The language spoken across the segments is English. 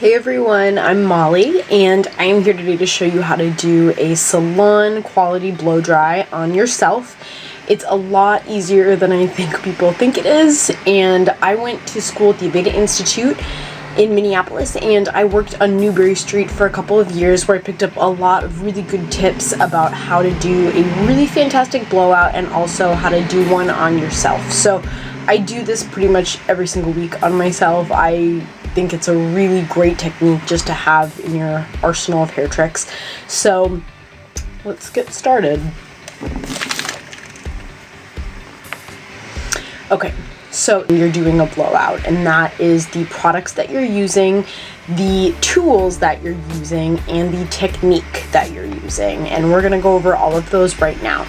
Hey everyone, I'm Molly and I am here today to show you how to do a salon quality blow dry on yourself. It's a lot easier than I think people think it is, and I went to school at the Alligator Institute in Minneapolis, and I worked on Newberry Street for a couple of years where I picked up a lot of really good tips about how to do a really fantastic blowout and also how to do one on yourself. So I do this pretty much every single week on myself. I think it's a really great technique just to have in your arsenal of hair tricks. So let's get started. Okay, so you're doing a blowout, and that is the products that you're using, the tools that you're using, and the technique that you're using, and we're gonna go over all of those right now.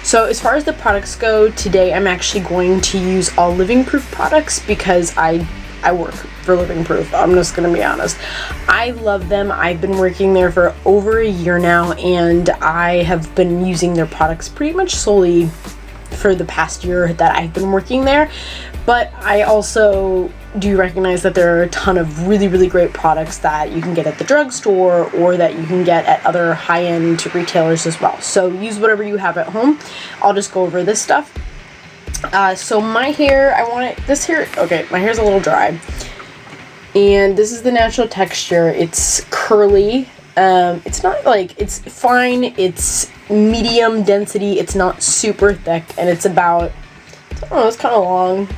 So as far as the products go, today I'm actually going to use all Living Proof products because I work for Living Proof. I'm just gonna be honest. I love them. I've been working there for over a year now, and I have been using their products pretty much solely for the past year that I've been working there. But I also do recognize that there are a ton of really great products that you can get at the drugstore or that you can get at other high-end retailers as well. So use whatever you have at home. I'll just go over this stuff. So my hair, okay, my hair's a little dry, and this is the natural texture. It's curly. It's not like, it's fine, it's medium density, it's not super thick, and it's about, I don't know, it's kind of long.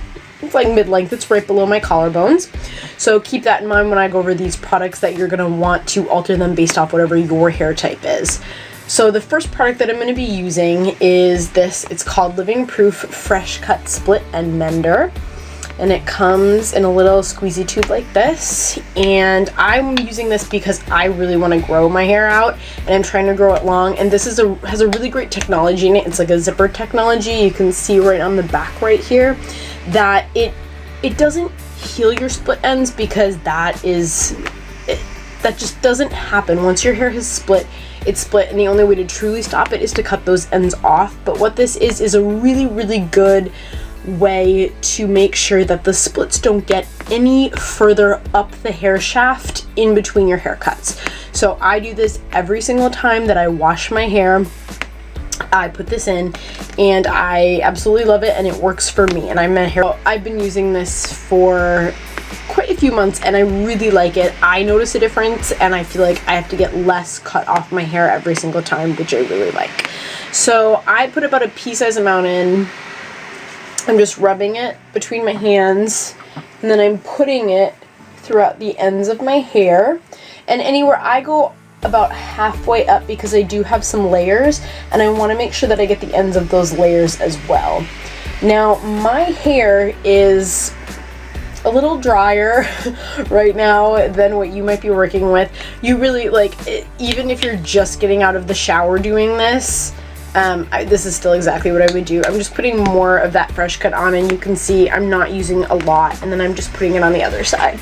It's like mid-length, it's right below my collarbones. So keep that in mind when I go over these products, that you're going to want to alter them based off whatever your hair type is. So the first product that I'm going to be using is this. It's called Living Proof Fresh Cut Split End Mender, and it comes in a little squeezy tube like this, and I'm using this because I really want to grow my hair out, and I'm trying to grow it long, and this is has a really great technology in it. It's like a zipper technology. You can see right on the back right here that it doesn't heal your split ends, because that just doesn't happen. Once your hair has split, it's split, and the only way to truly stop it is to cut those ends off. But what this is a really good way to make sure that the splits don't get any further up the hair shaft in between your haircuts. So I do this every single time that I wash my hair. I put this in, and I absolutely love it, and it works for me. And I've been using this for quite a few months, and I really like it. I notice a difference, and I feel like I have to get less cut off my hair every single time, which I really like. So I put about a pea-size amount in. I'm just rubbing it between my hands, and then I'm putting it throughout the ends of my hair, and anywhere I go about halfway up, because I do have some layers, and I want to make sure that I get the ends of those layers as well. Now my hair is a little drier right now than what you might be working with. You really, like, even if you're just getting out of the shower doing this, this is still exactly what I would do. I'm just putting more of that fresh cut on, and you can see I'm not using a lot, and then I'm just putting it on the other side.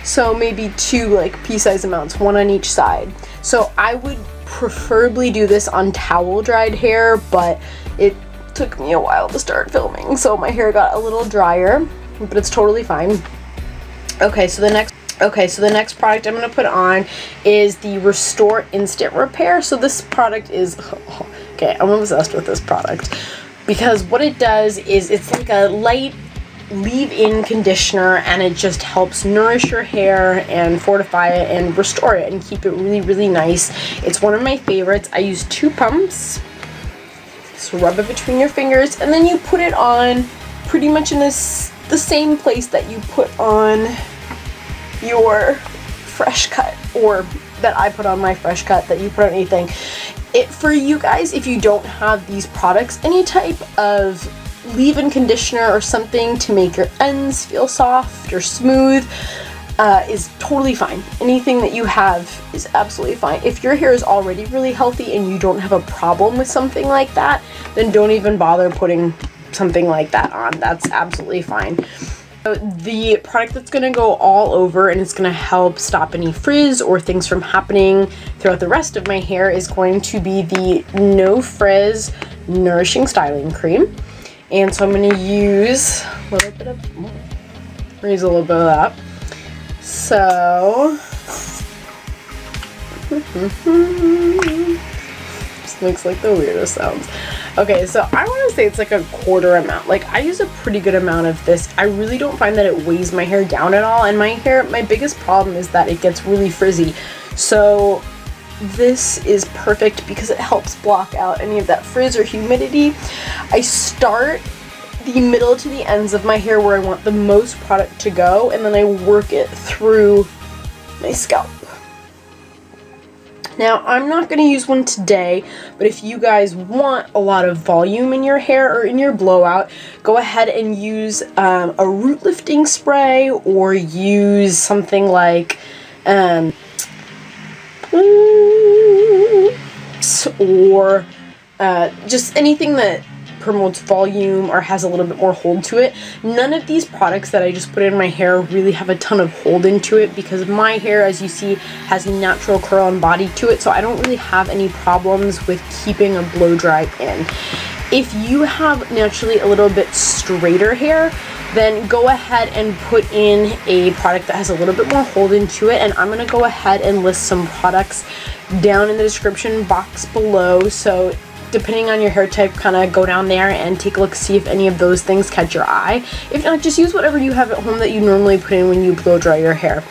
So maybe two like pea-size amounts, one on each side. So I would preferably do this on towel dried hair, but it took me a while to start filming, so my hair got a little drier, but it's totally fine. Okay, so the next product I'm going to put on is the Restore Instant Repair. So this product is, okay, I'm obsessed with this product, because what it does is it's like a light leave-in conditioner, and it just helps nourish your hair and fortify it and restore it and keep it really nice. It's one of my favorites. I use 2 pumps. So rub it between your fingers, and then you put it on pretty much in the same place that you put on your fresh cut, or that I put on my fresh cut, that you put on anything. For you guys, if you don't have these products, any type of leave-in conditioner or something to make your ends feel soft or smooth is totally fine. Anything that you have is absolutely fine. If your hair is already really healthy and you don't have a problem with something like that, then don't even bother putting something like that on. That's absolutely fine. So the product that's going to go all over, and it's going to help stop any frizz or things from happening throughout the rest of my hair, is going to be the No Frizz Nourishing Styling Cream. And so I'm going to use a little bit of that. So Just makes like the weirdest sounds. Okay, so I want to say it's like a quarter amount. Like, I use a pretty good amount of this. I really don't find that it weighs my hair down at all, and my biggest problem is that it gets really frizzy. So this is perfect because it helps block out any of that frizz or humidity. I start the middle to the ends of my hair where I want the most product to go, and then I work it through my scalp. Now, I'm not going to use one today, but if you guys want a lot of volume in your hair or in your blowout, go ahead and use a root lifting spray, or use something like or just anything that promotes volume or has a little bit more hold to it. None of these products that I just put in my hair really have a ton of hold into it, because my hair, as you see, has natural curl and body to it, so I don't really have any problems with keeping a blow dry in. If you have naturally a little bit straighter hair, then go ahead and put in a product that has a little bit more hold into it, and I'm going to go ahead and list some products down in the description box below, so depending on your hair type, kind of go down there and take a look, see if any of those things catch your eye. If not, just use whatever you have at home that you normally put in when you blow dry your hair.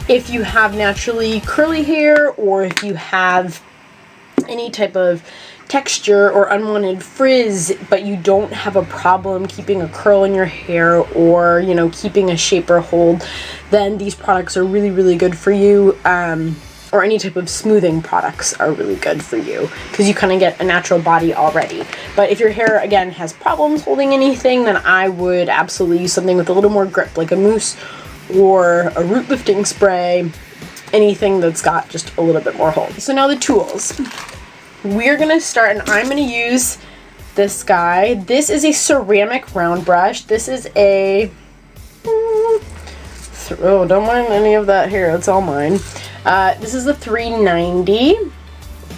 If you have naturally curly hair, or if you have any type of texture or unwanted frizz, but you don't have a problem keeping a curl in your hair, or, you know, keeping a shape or hold, then these products are really, really good for you. Or any type of smoothing products are really good for you, because you kind of get a natural body already. But if your hair, again, has problems holding anything, then I would absolutely use something with a little more grip, like a mousse or a root lifting spray, anything that's got just a little bit more hold. So now the tools. We're going to start, and I'm going to use this guy. This is a ceramic round brush. This is a... oh, don't mind any of that here. It's all mine. This is the 390,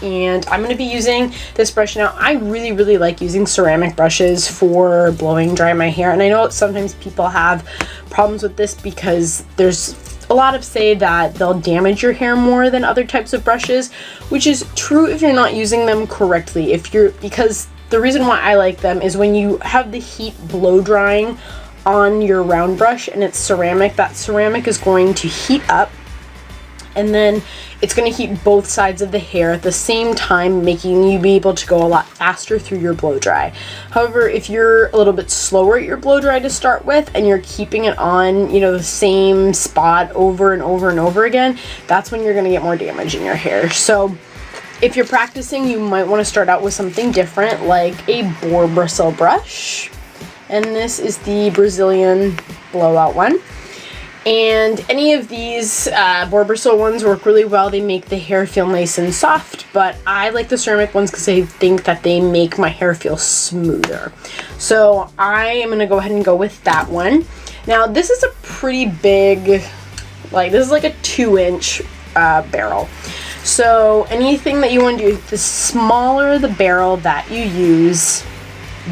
and I'm going to be using this brush. Now, I really, really like using ceramic brushes for blowing dry my hair, and I know sometimes people have problems with this because there's a lot of say that they'll damage your hair more than other types of brushes, which is true if you're not using them correctly. Because the reason why I like them is when you have the heat blow drying on your round brush and it's ceramic, that ceramic is going to heat up, and then it's going to heat both sides of the hair at the same time, making you be able to go a lot faster through your blow dry. However, if you're a little bit slower at your blow dry to start with, and you're keeping it on, you know, the same spot over and over and over again, that's when you're going to get more damage in your hair. So if you're practicing, you might want to start out with something different, like a boar bristle brush. And this is the Brazilian blowout one. And any of these boar bristle ones work really well. They make the hair feel nice and soft, but I like the ceramic ones because I think that they make my hair feel smoother. So I am going to go ahead and go with that one. Now, this is a pretty big, like, this is like a 2-inch barrel. So anything that you want to do, the smaller the barrel that you use,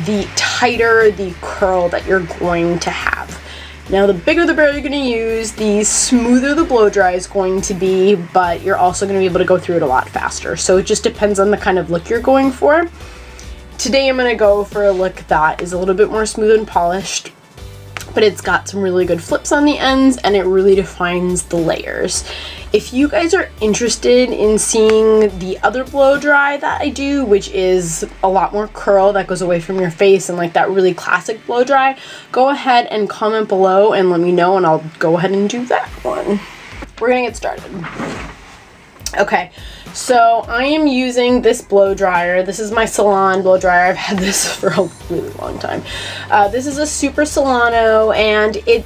the tighter the curl that you're going to have. Now, the bigger the barrel you're going to use, the smoother the blow dry is going to be, but you're also going to be able to go through it a lot faster. So it just depends on the kind of look you're going for. Today I'm going to go for a look that is a little bit more smooth and polished, but it's got some really good flips on the ends, and it really defines the layers. If you guys are interested in seeing the other blow dry that I do, which is a lot more curl that goes away from your face and like that really classic blow dry, go ahead and comment below and let me know, and I'll go ahead and do that one. We're gonna get started. Okay, so I am using this blow dryer. This is my Salon blow dryer. I've had this for a really long time. This is a Super Solano, and it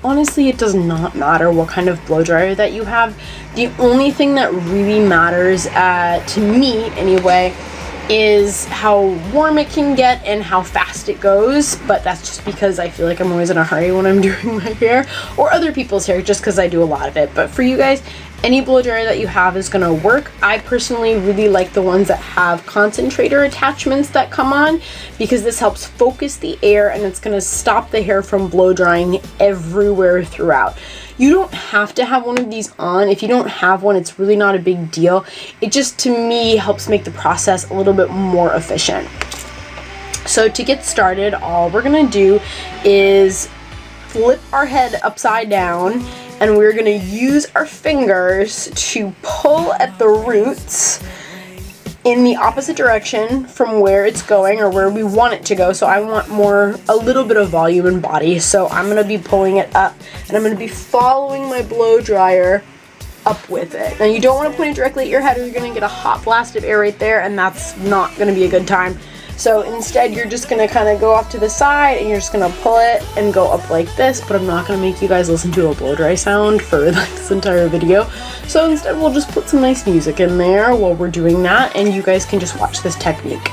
honestly, it does not matter what kind of blow dryer that you have. The only thing that really matters, to me anyway, is how warm it can get and how fast it goes, but that's just because I feel like I'm always in a hurry when I'm doing my hair, or other people's hair, just because I do a lot of it. But for you guys, any blow dryer that you have is going to work. I personally really like the ones that have concentrator attachments that come on, because this helps focus the air and it's going to stop the hair from blow drying everywhere throughout. You don't have to have one of these on. If you don't have one, it's really not a big deal. It just, to me, helps make the process a little bit more efficient. So to get started, all we're gonna do is flip our head upside down, and we're gonna use our fingers to pull at the roots in the opposite direction from where it's going, or where we want it to go. So I want a little bit of volume and body. So I'm gonna be pulling it up, and I'm gonna be following my blow dryer up with it. Now you don't want to point it directly at your head, or you're gonna get a hot blast of air right there, and that's not gonna be a good time. So instead, you're just gonna kind of go off to the side, and you're just gonna pull it and go up like this. But I'm not gonna make you guys listen to a blow dry sound for like this entire video. So instead, we'll just put some nice music in there while we're doing that, and you guys can just watch this technique.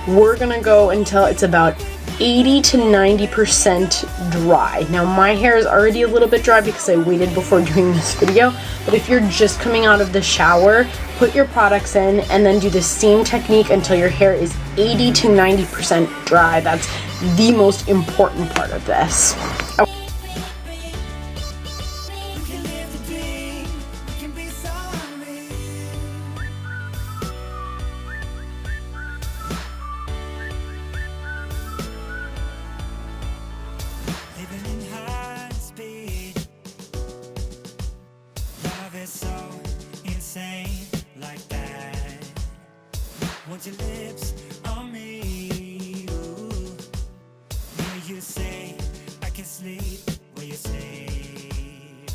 We're gonna go until it's about 80 to 90% dry. Now my hair is already a little bit dry because I waited before doing this video, but if you're just coming out of the shower, put your products in and then do the same technique until your hair is 80 to 90% dry. That's the most important part of this. Want your lips on me, ooh. Yeah, you say I can sleep where you sleep.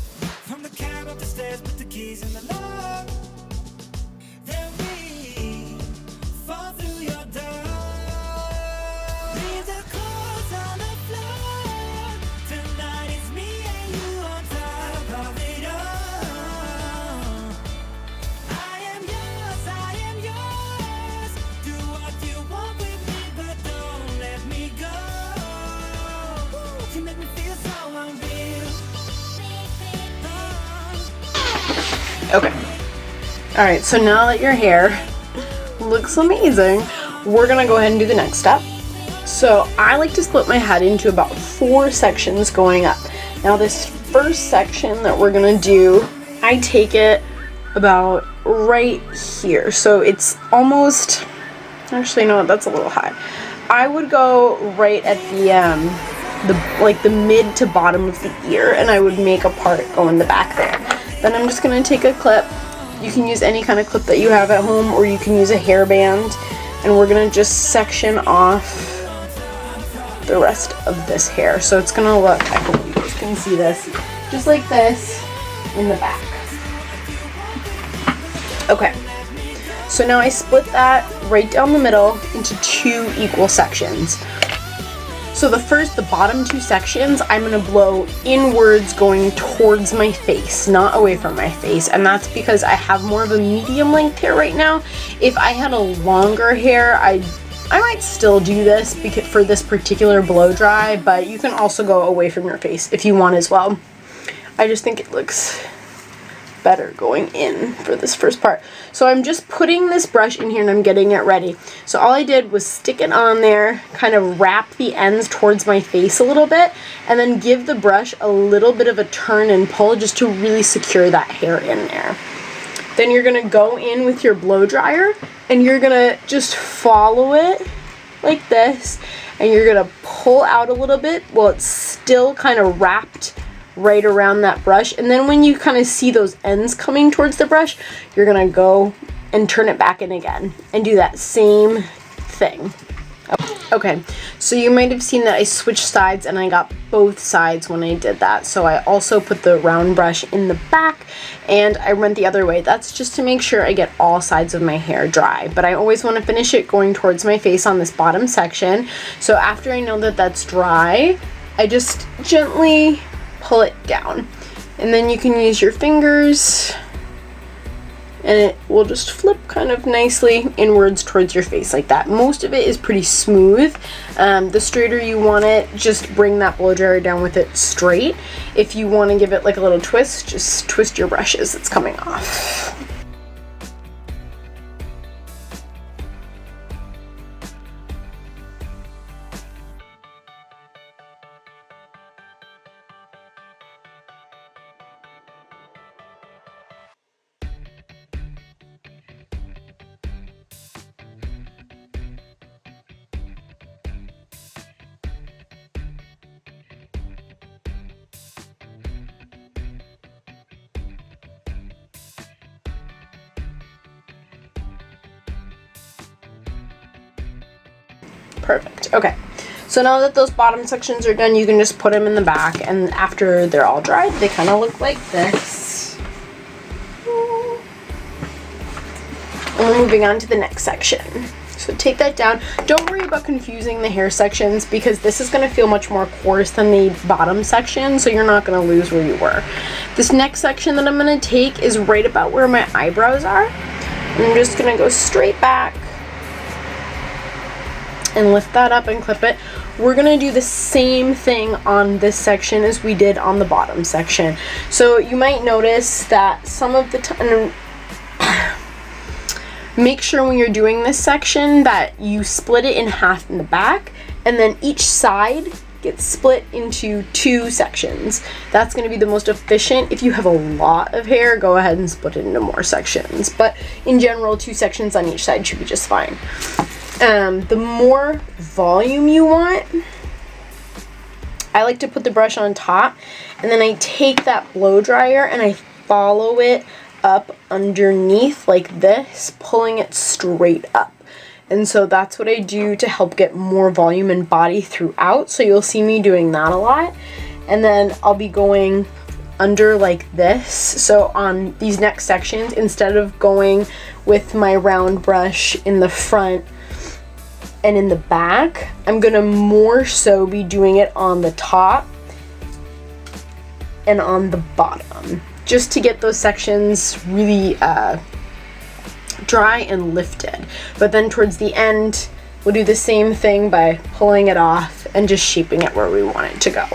From the cab up the stairs, put the keys in the lock. Then we fall through your door. Leave the clothes on the floor. Tonight it's me and you on top of it all. I am yours, I am yours. Do what you want with me, but don't let me go. You make me feel so unreal. Okay. Alright, so now that your hair looks amazing, we're gonna go ahead and do the next step. So I like to split my head into about 4 sections going up. Now this first section that we're gonna do, I take it about right here. So it's almost, actually no, that's a little high. I would go right at the mid to bottom of the ear, and I would make a part go in the back there. Then I'm just gonna take a clip. You can use any kind of clip that you have at home, or you can use a hairband, and we're gonna just section off the rest of this hair. So it's gonna look, I hope you guys can see this, just like this in the back. Okay, so now I split that right down the middle into 2 equal sections. So the bottom 2 sections, I'm gonna blow inwards going towards my face, not away from my face. And that's because I have more of a medium length hair right now. If I had a longer hair, I might still do this for this particular blow dry, but you can also go away from your face if you want as well. I just think it looks better going in for this first part. So I'm just putting this brush in here and I'm getting it ready. So all I did was stick it on there, kind of wrap the ends towards my face a little bit, and then give the brush a little bit of a turn and pull just to really secure that hair in there. Then you're gonna go in with your blow dryer and you're gonna just follow it like this, and you're gonna pull out a little bit while it's still kind of wrapped right around that brush. And then when you kind of see those ends coming towards the brush, you're gonna go and turn it back in again and do that same thing. Okay, so you might have seen that I switched sides and I got both sides when I did that. So I also put the round brush in the back and I went the other way. That's just to make sure I get all sides of my hair dry. But I always want to finish it going towards my face on this bottom section. So after I know that that's dry, I just gently pull it down. And then you can use your fingers and it will just flip kind of nicely inwards towards your face like that. Most of it is pretty smooth. The straighter you want it, just bring that blow dryer down with it straight. If you want to give it like a little twist, just twist your brush as it's coming off. Perfect. Okay. So now that those bottom sections are done, you can just put them in the back, and after they're all dried, they kind of look like this. And we're moving on to the next section. So take that down. Don't worry about confusing the hair sections because this is going to feel much more coarse than the bottom section, so you're not going to lose where you were. This next section that I'm going to take is right about where my eyebrows are. I'm just going to go straight back and lift that up and clip it. We're gonna do the same thing on this section as we did on the bottom section. So you might notice that some of the time, make sure when you're doing this section that you split it in half in the back, and then each side gets split into 2 sections. That's going to be the most efficient. If you have a lot of hair, go ahead and split it into more sections, but in general 2 sections on each side should be just fine. The more volume you want, I like to put the brush on top, and then I take that blow dryer and I follow it up underneath like this, pulling it straight up. And so that's what I do to help get more volume and body throughout. So you'll see me doing that a lot. And then I'll be going under like this. So on these next sections, instead of going with my round brush in the front and in the back, I'm gonna more so be doing it on the top and on the bottom, just to get those sections really dry and lifted. But then towards the end, we'll do the same thing by pulling it off and just shaping it where we want it to go.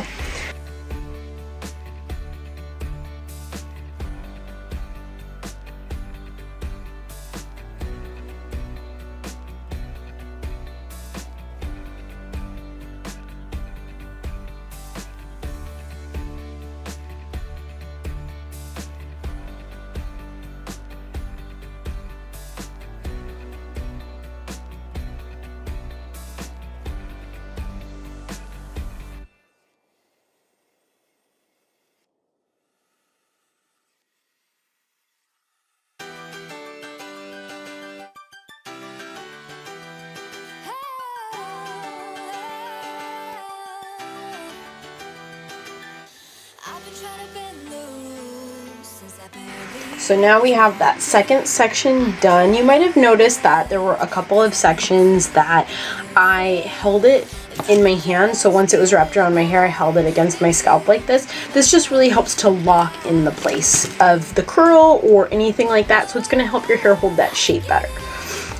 So now we have that second section done. You might have noticed that there were a couple of sections that I held it in my hand. So once it was wrapped around my hair, I held it against my scalp like this. This just really helps to lock in the place of the curl or anything like that. So it's going to help your hair hold that shape better.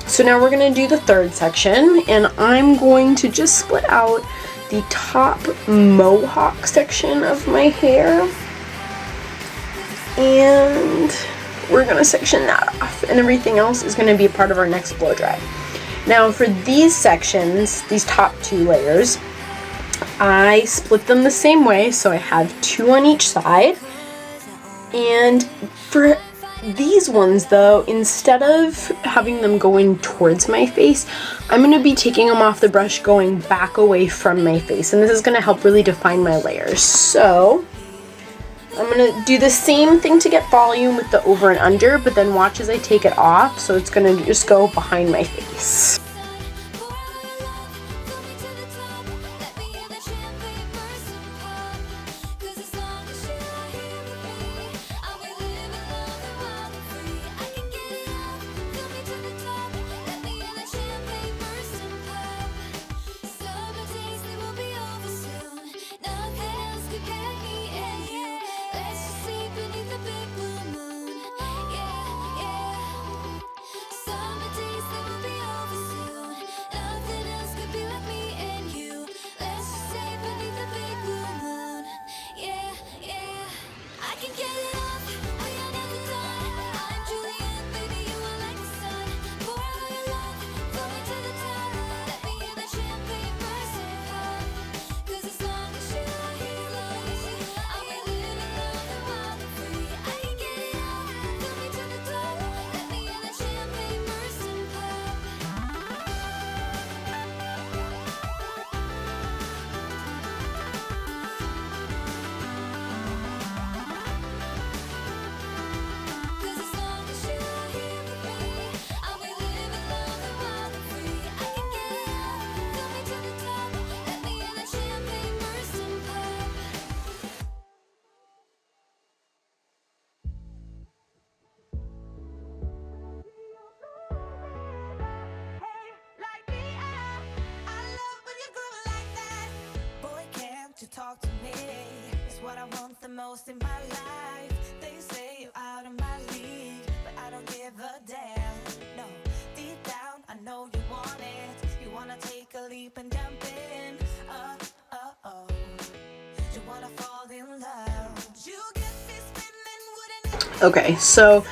So now we're going to do the third section, and I'm going to just split out the top mohawk section of my hair, and we're going to section that off, and everything else is going to be a part of our next blow dry. Now for these sections, these top 2 layers, I split them the same way, so I have 2 on each side. And for these ones though, instead of having them going towards my face, I'm going to be taking them off the brush going back away from my face, and this is going to help really define my layers. So I'm going to do the same thing to get volume with the over and under, but then watch as I take it off, so it's going to just go behind my face. most in my life. They say you're out of my league, but I don't give a damn. No, deep down, I know you want it. You wanna take a leap and jump in. You wanna fall in love. You get me spinning, wouldn't it? Okay, so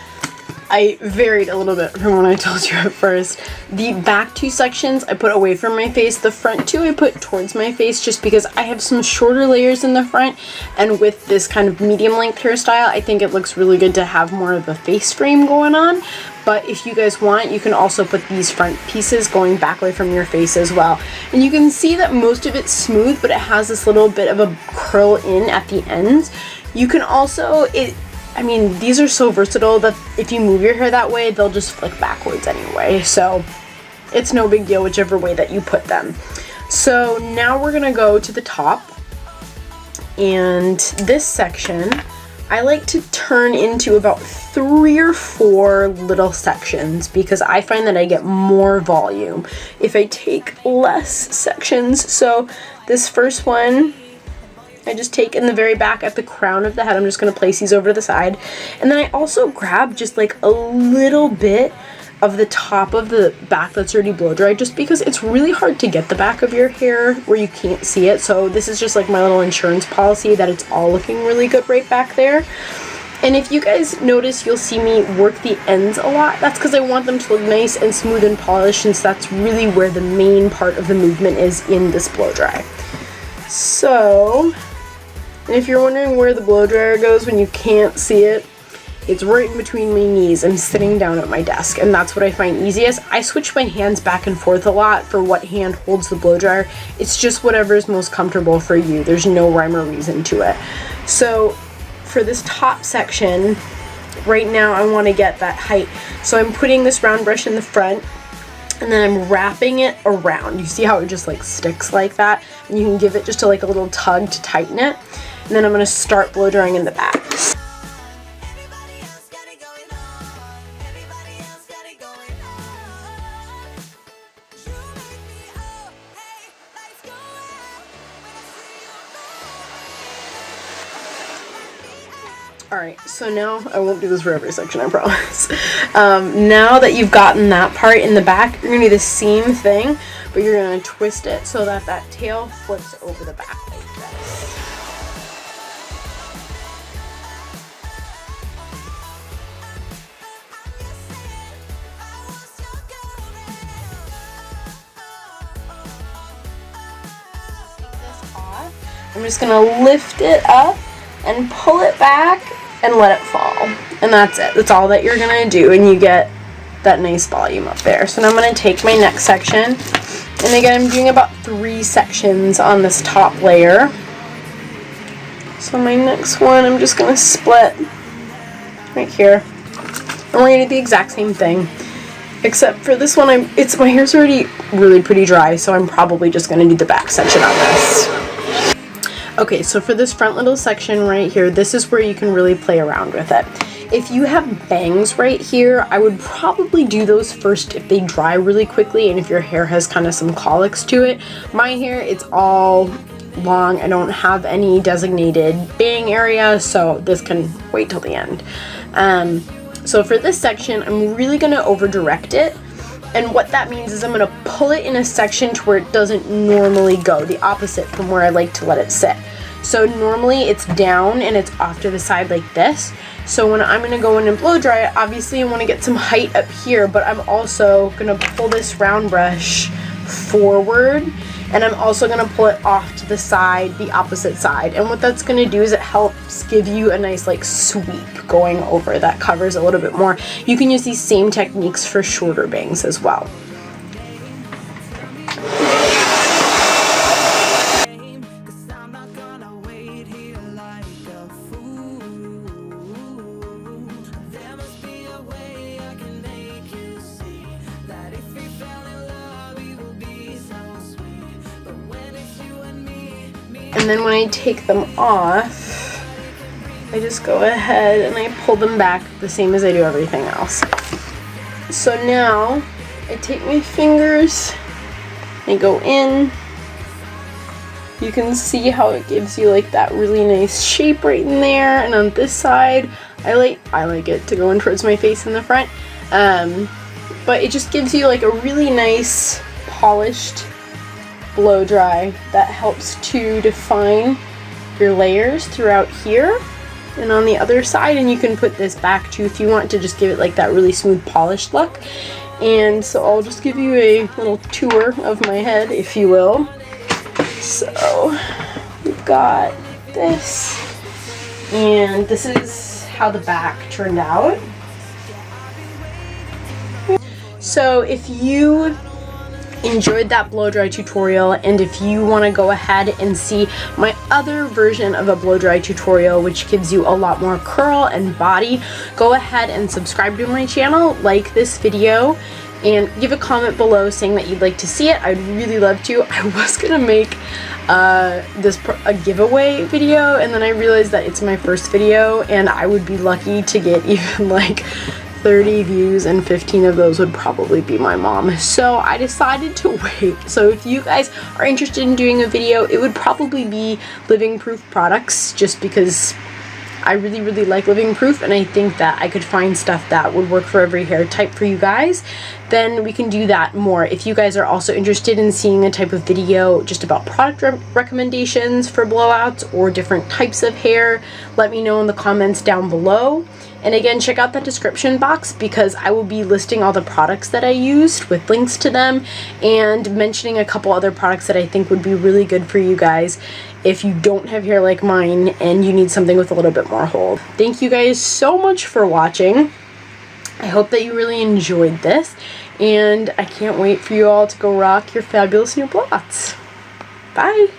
I varied a little bit from what I told you at first. The back two sections I put away from my face. The front two I put towards my face just because I have some shorter layers in the front, and with this kind of medium length hairstyle, I think it looks really good to have more of a face frame going on. But if you guys want, you can also put these front pieces going back away from your face as well. And you can see that most of it's smooth, but it has this little bit of a curl in at the ends. You can also, I mean, these are so versatile that if you move your hair that way, they'll just flick backwards anyway. So it's no big deal whichever way that you put them. So now we're gonna go to the top. And this section, I like to turn into about 3 or 4 little sections because I find that I get more volume if I take less sections. So this first one, I just take in the very back at the crown of the head. I'm just going to place these over to the side. And then I also grab just like a little bit of the top of the back that's already blow dried, just because it's really hard to get the back of your hair where you can't see it. So this is just like my little insurance policy that it's all looking really good right back there. And if you guys notice, you'll see me work the ends a lot. That's because I want them to look nice and smooth and polished, since that's really where the main part of the movement is in this blow dry. So, and if you're wondering where the blow dryer goes when you can't see it, it's right in between my knees. I'm sitting down at my desk, and that's what I find easiest. I switch my hands back and forth a lot for what hand holds the blow dryer. It's just whatever is most comfortable for you. There's no rhyme or reason to it. So for this top section, right now I want to get that height. So I'm putting this round brush in the front, and then I'm wrapping it around. You see how it just like sticks like that? And you can give it just a little tug to tighten it. And then I'm going to start blow drying in the back. Alright, so now, I won't do this for every section, I promise. Now that you've gotten that part in the back, you're going to do the same thing, but you're going to twist it so that that tail flips over the back like this. I'm just going to lift it up and pull it back and let it fall. And that's it. That's all that you're going to do, and you get that nice volume up there. So now I'm going to take my next section, and again I'm doing about 3 sections on this top layer. So my next one I'm just going to split right here. And we're going to do the exact same thing. Except for this one, my hair's already really pretty dry, so I'm probably just going to do the back section on this. Okay, so for this front little section right here, this is where you can really play around with it. If you have bangs right here, I would probably do those first if they dry really quickly and if your hair has kind of some colics to it. My hair, it's all long. I don't have any designated bang area, so this can wait till the end. So for this section, I'm really going to over direct it. And what that means is I'm going to pull it in a section to where it doesn't normally go, the opposite from where I like to let it sit. So normally it's down and it's off to the side like this. So when I'm going to go in and blow dry it, obviously I want to get some height up here, but I'm also going to pull this round brush forward, and I'm also going to pull it off to the side, the opposite side. And what that's going to do is it helps give you a nice like sweep going over that covers a little bit more. You can use these same techniques for shorter bangs as well. And then when I take them off, I just go ahead and I pull them back the same as I do everything else. So now I take my fingers, I go in, You can see how it gives you like that really nice shape right in there. And on this side, I like it to go in towards my face in the front. But it just gives you like a really nice polished blow dry that helps to define your layers throughout here and on the other side. And you can put this back too if you want to just give it like that really smooth polished look. And so I'll just give you a little tour of my head, if you will. So we've got this, and this is how the back turned out. So if you enjoyed that blow dry tutorial, and if you want to go ahead and see my other version of a blow dry tutorial which gives you a lot more curl and body, go ahead and subscribe to my channel, like this video, and give a comment below saying that you'd like to see it. I'd really love to. I was gonna make a giveaway video, and then I realized that it's my first video and I would be lucky to get even like 30 views, and 15 of those would probably be my mom. So I decided to wait. So if you guys are interested in doing a video, it would probably be living proof products, just because I really like living proof, and I think that I could find stuff that would work for every hair type for you guys. Then we can do that more. If you guys are also interested in seeing a type of video just about product recommendations for blowouts or different types of hair, let me know in the comments down below. And again, check out that description box, because I will be listing all the products that I used with links to them, and mentioning a couple other products that I think would be really good for you guys if you don't have hair like mine and you need something with a little bit more hold. Thank you guys so much for watching. I hope that you really enjoyed this, and I can't wait for you all to go rock your fabulous new blowouts. Bye!